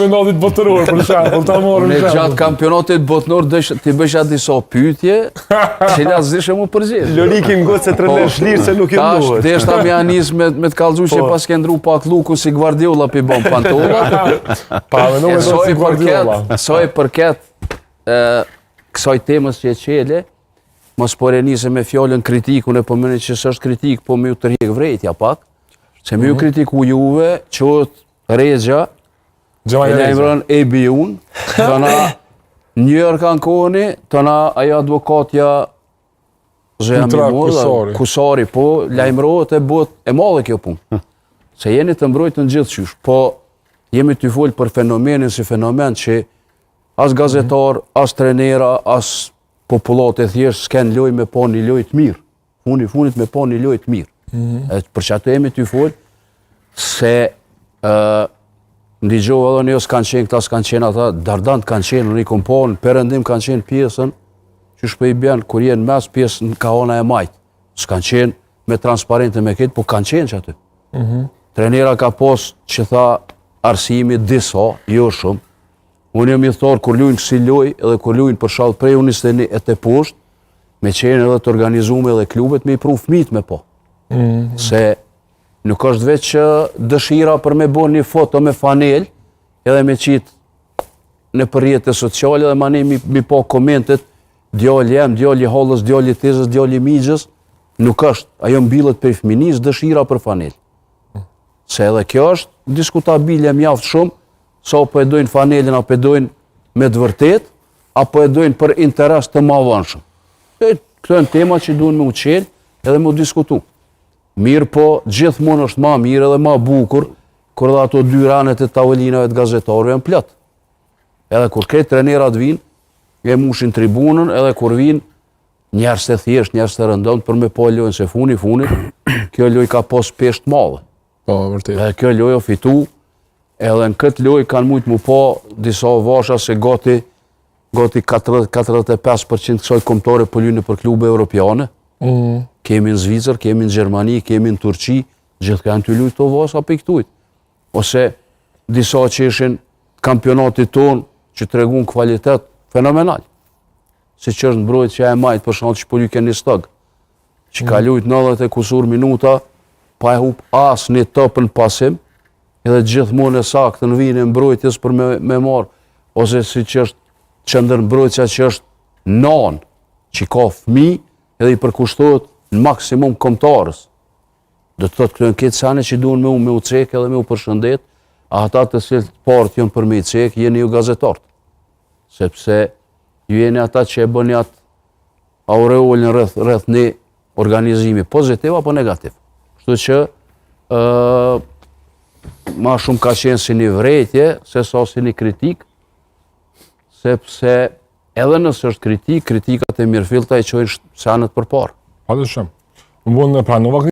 kampionatit botëror, për shembull, ta morëm Në gjatë kampionatit botëror ti bëjsha disa pyetje, cilat zishe mu përgjigj. Loriki më gotë se trener shlirë se nuk i duhet. Tash deshta më anis me të kallëzu që pas ke ndru pak luku si Guardiola pi bën pantolla. Pa më nuk do si Guardiola. Sa i përket kësaj temës që e qele, mos po renise me fjalën kritikun e po mëni që s'është kritik, po më u tërheq vrejtja pak. Se më ju kritiku juve, qëtë Regja, e ne imron EBU-n, të na njërë kanë koni, të na ajo advokatja Kusari, po lajmërohet e bot e madhe kjo punë. Se jeni të mbrojtë në gjithë qysh, po jemi të folë për fenomenin si fenomen që as gazetar, as trenera, as popullat e thjesht s'ken loj me po një loj të mirë. Funit me po një loj të mirë. Për që ato jemi të folë, se ndigjohë edhe një s'kanë qenë, këta s'kanë qenë ata, dardant kanë qenë, në i komponë, përëndim kanë qenë pjesën, që shpë i bjenë, kur jenë mes pjesën ka ona e majtë. S'kanë qenë me transparente me këtë, po kanë qenë që aty. Trenera ka posë që tha arsimi disa, jo shumë. Unë jam i thorë kur lujnë kësi loj, edhe kur lujnë për shallë prej unë e të poshtë, me qenë edhe të organizume edhe klubet me i pru fmit me po. Se nuk është veç që dëshira për me bo një foto me fanel, edhe me qitë në përjetë sociale, edhe ma ne mi po komentet, djali jem, djali hollës, djali tezës, djali migjës, nuk është, ajo mbillet për fminis, dëshira për fanel. Se edhe kjo është diskutabilje mjaft shumë, sa po e dojnë fanelin, apo e dojnë me të vërtet, apo e dojnë për interes të ma vënshëm. Këto e në tema që duhen me uqelë edhe me u diskutu. Mirë po, gjithmonë është ma mirë edhe ma bukur, kur dhe ato dy ranet e tavolinave të gazetarëve në plot. Edhe kur kretë trenerat vinë, e mushin tribunën, edhe kur vinë njerës të thjesht, njerës të rëndonë, për me po lojnë se funit, kjo loj ka pos pesht madhe. Edhe kjo loj o fitu, edhe në këtë loj kanë mujtë mu po disa vasha se gati 45% kësaj kombëtare po lyjnë për klube europiane. Kemi në Zvicër, kemi në Gjermani, kemi në Turqi, gjithë kanë të lujtë të vasa për i këtujt. Ose disa që ishin kampionatit tonë që të regun kvalitet fenomenal. Si që është në mbrojt që e majtë për shkak që po lyjke një stëgë, që ka lujtë 90 e kusur minuta, pa e hup as një topën pasim, edhe gjithmonë e saktë në vinë e mbrojtjes për me marë, ose si që është qëndër mbrojtja që është nanë, që ka fëmi, edhe i përkushtohet në maksimum kombëtarës. Do të thotë këtë këtë sane që duhen me u cekë edhe me u përshëndet, a ata të cilët partë jënë për me i cekë, jeni ju gazetartë. Sepse ju jeni ata që e bëni atë aureolin rreth një organizimi pozitiv apo negativ. Kështu që ma shumë ka qenë si një vrejtje, se sa si një kritik, sepse edhe nësë është kritik, kritikat e mirëfillta i qojnë sanët për parë. Pa të shumë. Më bënë në pranova